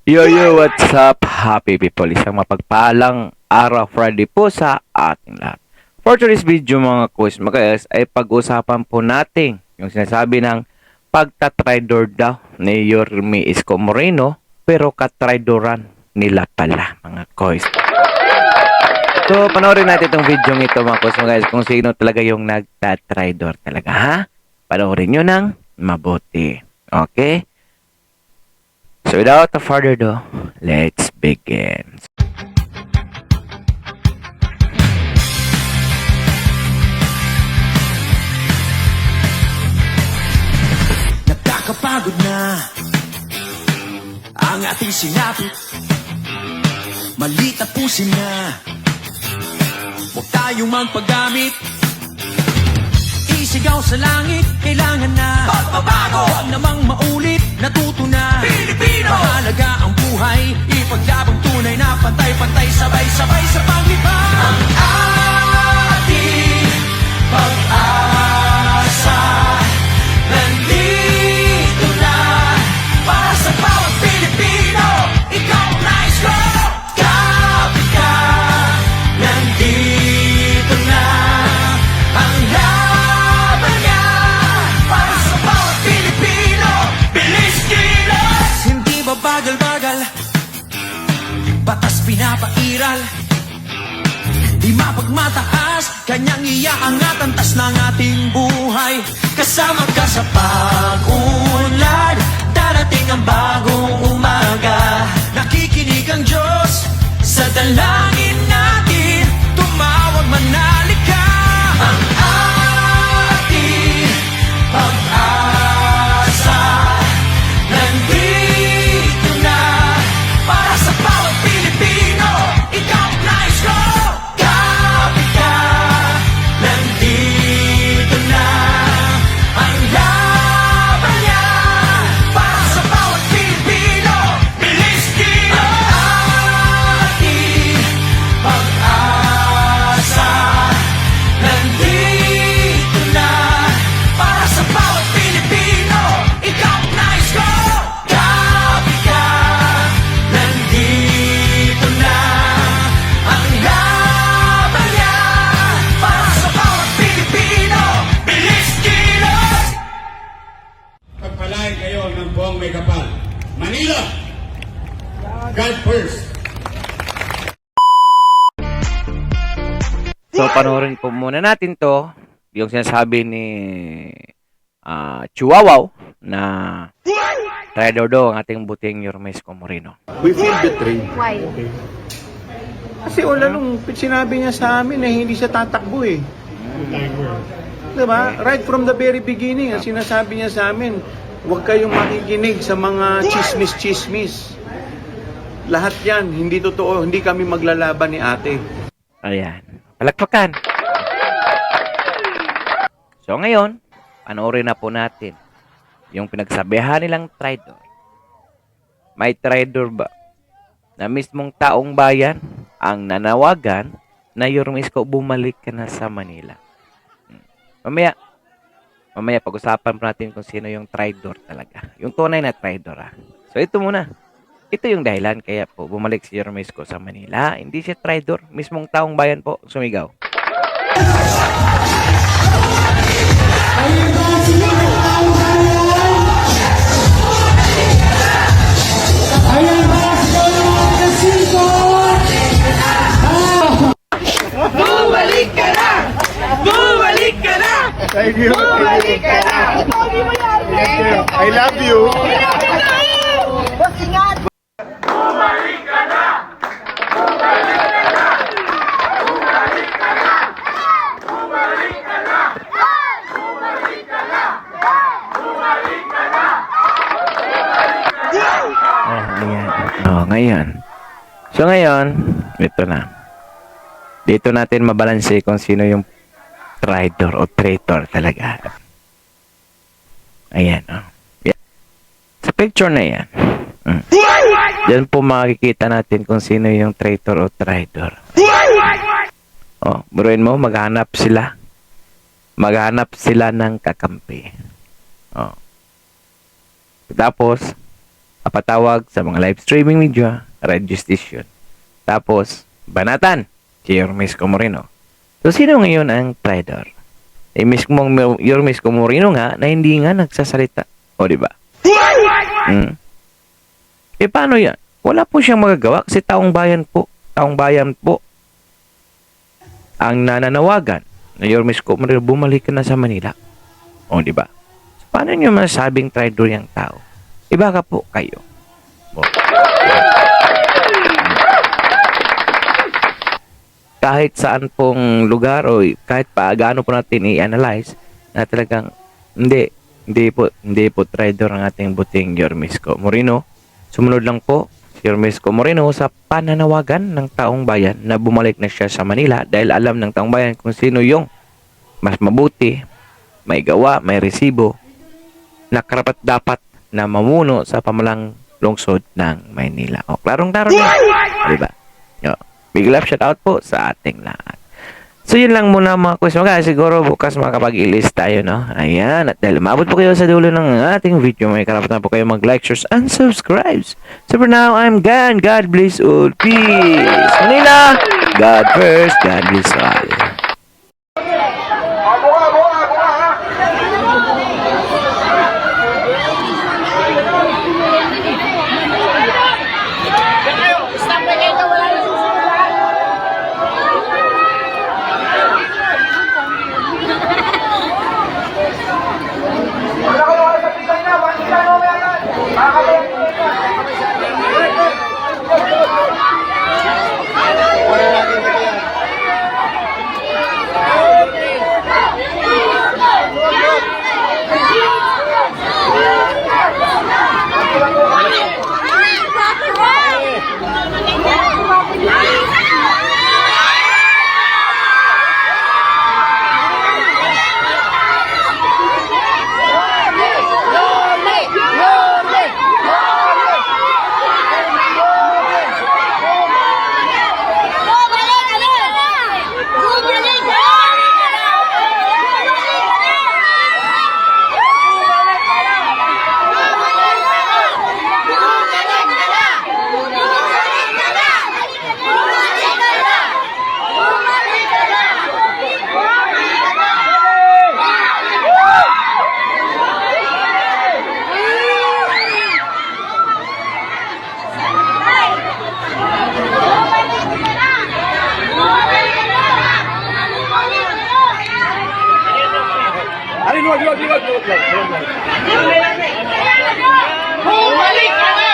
Yo, what's up, happy people? Isang mapagpalang araw Friday po sa ating lahat. For today's video mga quiz, mga ay pag-usapan po natin yung sinasabi ng pagtatraidor daw ni Yorme Isko Moreno, pero katraidoran nila pala mga quiz. So, panoorin natin itong video ito mga quiz, mga kung sino talaga yung nagtatraidor talaga, ha? Panoorin nyo ng mabuti. Okay? So without further ado, let's begin. Nakakapagod na ang ating sinapit. Mali tapusin na, huwag tayong magpagamit. Isigaw sa langit, kailangan na pagbabago. Huwag namang maulit, natuto na Pilipino. Mahalaga ang buhay, ipaglabang tunay na pantay-pantay, sabay-sabay sa paglipad. Ang ating pag-asa nandito na para sa bawat Pilipino. Ikaw ang nais ko, kapit ka. Nandito na ang laban niya para sa bawat Pilipino. Bilis kilos, hindi ba bagal-bagal, batas pinapairal. Di mapagmataas, kanyang iaangat ang tas ng ating buhay. Kasama ka sa pag-unlad, darating ang bagong umaga. Nakikinig ang Diyos sa dalangin natin, tumawag manalig ka. Ang ating pag-asa nandito na para sa bawat Pilipino. Ikaw ang nais ko, kapit ka. Nandito na ang laban niya para sa bawat Pilipino. Bilis kilos, ating pag-asa nandito na para sa bawat Pilipino. Ikaw ang nais ko, kapit ka. Nandito na ang laban niya para sa bawat Pilipino. Bilis kilos. Pagpalain kayo ng buong may kapal. Manila, God first. So panoorin po muna natin to, yung sinasabi ni Chihuahua na traidor daw ang ating buting Yorme Isko Moreno. We feel betrayed. Why? Kasi wala nung sinabi niya sa amin na hindi siya tatakbo eh. Diba? Right from the very beginning, ang sinasabi niya sa amin, huwag kayong makikinig sa mga chismis-chismis. Lahat yan, hindi totoo, hindi kami maglalaban ni ate. Ayan. Palakpakan. So ngayon, panoorin na po natin yung pinagsabihan nilang traidor. May traidor ba na mismong taong bayan ang nanawagan na Yorme Isko, bumalik ka na sa Manila? Mamaya pag-usapan natin kung sino yung traidor talaga. Yung tunay na traidor, ha. So ito muna. Ito yung dahilan kaya po bumalik si Yorme Isko sa Manila. Hindi siya traidor. Mismong taong bayan po sumigaw. Bumalik ka na! Bumalik ka na! Thank you. Bumalik ka na! I love you. Ayan. Ngayon. So ngayon, ito na. Dito natin mabalanse kung sino yung traidor o traitor talaga. Ayan, Yan. Sa picture na yan. Diyan po makikita natin kung sino yung traitor o traidor. Buruin mo, maghanap sila. Maghanap sila ng kakampi. Tapos, mapatawag sa mga live streaming media, registration. Tapos, banatan, si Yormes Comorino. So, sino ngayon ang traitor? Yormes Comorino nga na hindi nga nagsasalita. O, di ba? Paano yan? Wala po siyang magagawa kasi taong bayan po ang nananawagan na Yormes Comorino bumalik ka na sa Manila. O, di ba? So, paano nyo masabing traitor yung tao? Iba ka po kayo. Kahit saan pong lugar o kahit pa gaano po natin i-analyze na talagang hindi po traitor ang ating buting Yormes Comorino. Sumunod lang po si Yormes Comorino sa pananawagan ng taong bayan na bumalik na siya sa Manila dahil alam ng taong bayan kung sino yung mas mabuti, may gawa, may resibo, na karapat dapat na mamuno sa pamalang lungsod ng Maynila. O, klarong-klaro na. Diba? Yo, big love shout out po sa ating lahat. So, yun lang muna mga quiz. Siguro bukas makapag-i-list tayo, no? Ayan. At dahil umabot po kayo sa dulo ng ating video, may karapatan po kayo mag-like, share, and subscribe. So, for now, I'm gone. God bless all. Peace. Manila, God first. God bless all. Bumalik ka na!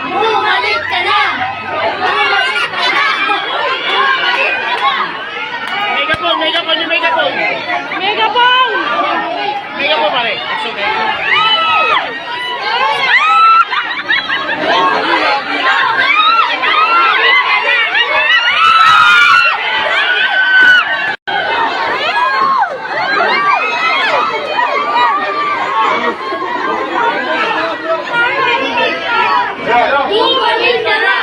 Bumalik ka na! Bumalik ka na! Megaphone, megaphone, yung megaphone. Megaphone! Megaphone pare. It's okay. Bumalik ka na!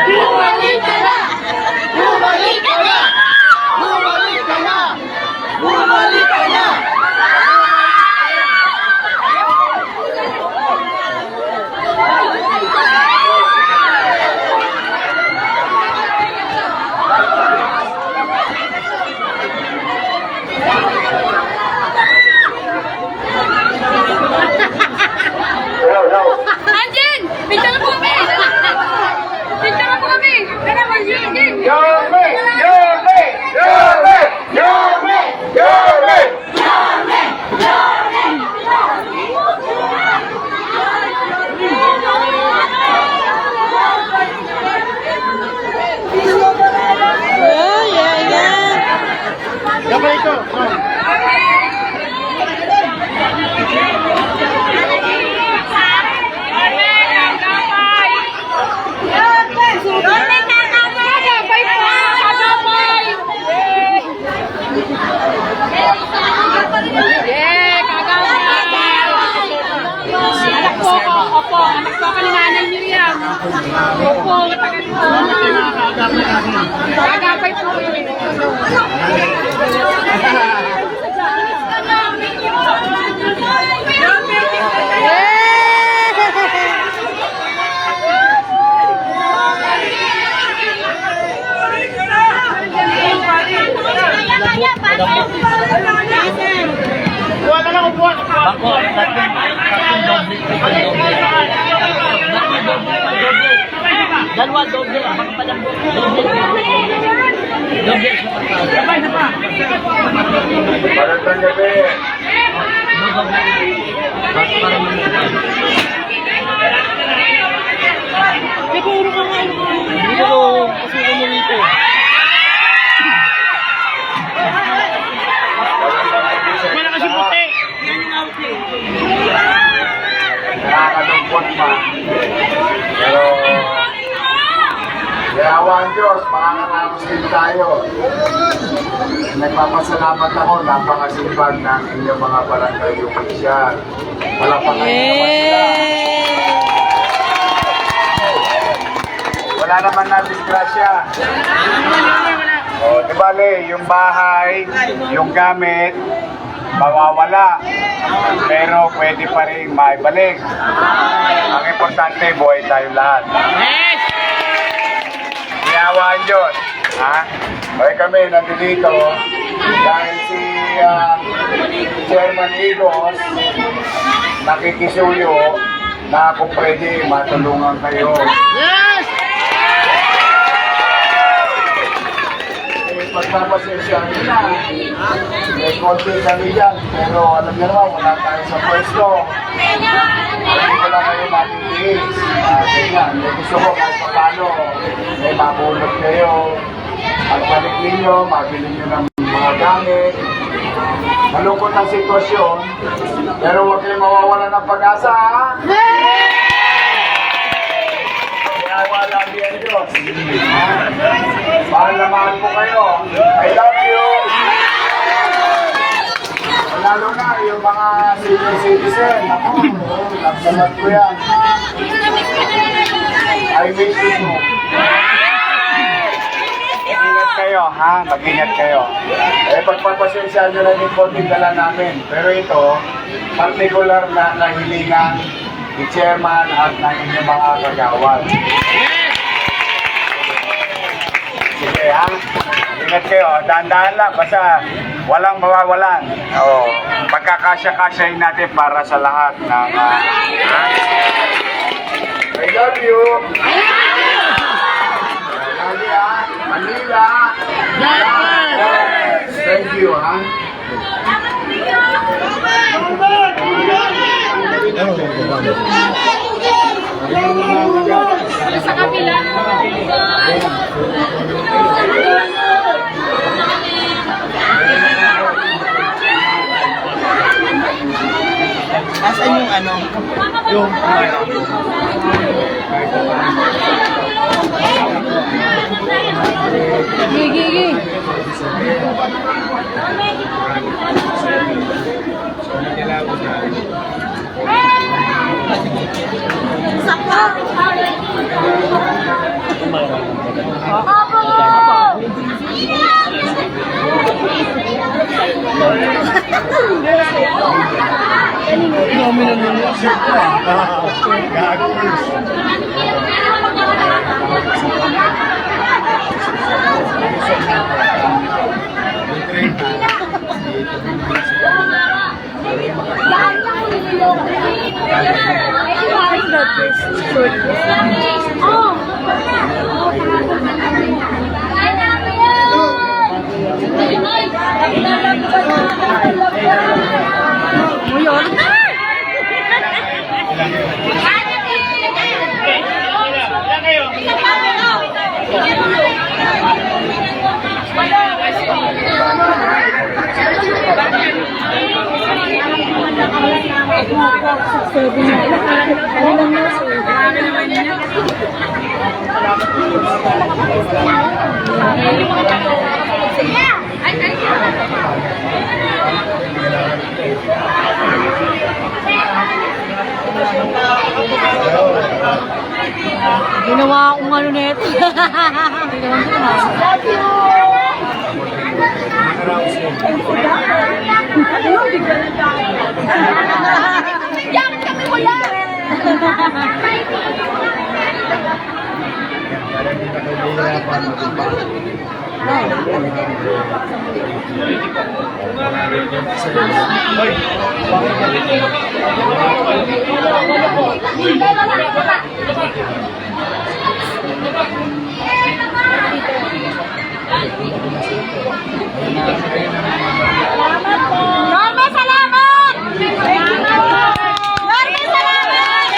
Bumalik ka na! Bumalik ka na! Bumalik ka na! Bumalik ka na! Anjin! Picture po kami! Picture po kami! Pero Anjin! Yorme! Yorme! Yorme! Yorme! Yorme! Gabay ko. Opo, anak po ako ni Nanay Miriam. Opo, matagal po. Kagapay po yun. malungkot man. Pero, yawa ang Diyos, makakaraos din tayo. Nagpapasalamat ako, napakasipag ng inyong mga barangay opisyal. Palakpakan naman sila. Wala naman na disgrasya. O, di bale, yung bahay, yung gamit, mawawala. Pero pwede pa rin maibalik. Ang importante, buhay tayo lahat. Iyawaan Diyos. Ha? Okay kami, nandito dahil si Chairman Igos nakikisuyo na kung pwede matulungan kayo. Pagpapasensya nila. May konti kami dyan, pero alam niyo naman, wala tayo sa pwesto. Hindi ko lang kayo matitiis. Ganyan, may gusto ko kahit pa paano, may mabulot kayo. At balik ninyo, mabili nyo ng mga gamit. Malungkot ang sitwasyon, pero huwag kayo mawawala ng pag-asa, ha? Wala din Diyos. Mahal na mahal po kayo. I love you. Lalo na yung mga senior citizen. Ako, nagsamat ko yan. I miss you too. Mag-ingat kayo, ha? Mag-ingat kayo. Pagpapasensya nyo lang yung konting dala namin. Pero ito, particular na nahilingan ni Chairman at ng inyong mga kagawad. Sige ha, ingat kayo, dahan-dahan lang, basta walang mawawalan. Pagkakasya-kasyahin natin para sa lahat ng... I love you! Lagi ha, Manila! Thank you ha! Sa kabila. Asan yung ano? Yung Gigi. Ginawa akong ano nito. Yan kami wala. Norma, salamat! Norma, salamat!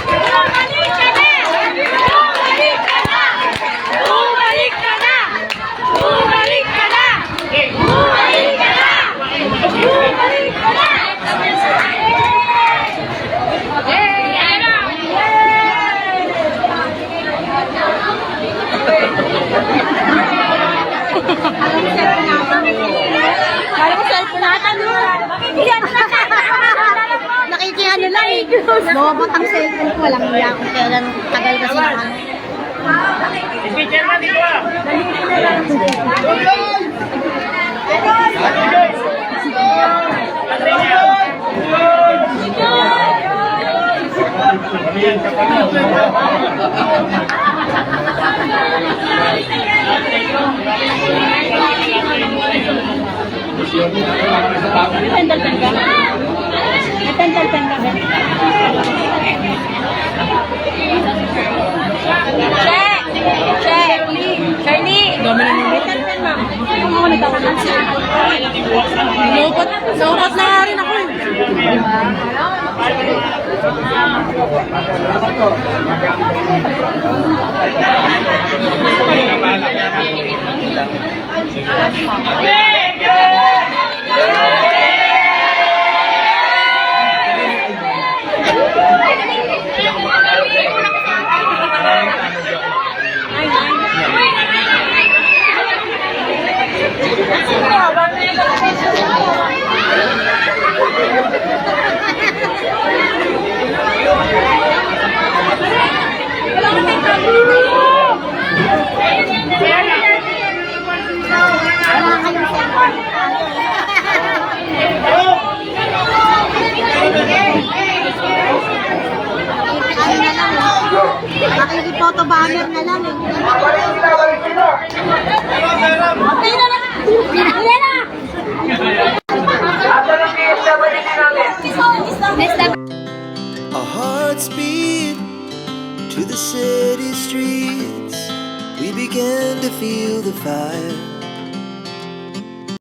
Bumalik ka na! Bumalik ka na! Bumalik ka na! Bumalik ka na! Bumalik ka na! Bumalik ka na! ano lang eh. Lobot ang cellphone ko. Walang iya kung kailan tagal kasi ng ano. Lobot na nga rin ako eh. Makikiphoto banner na lang eh. Babalik sila, balik sila. Okay na lang.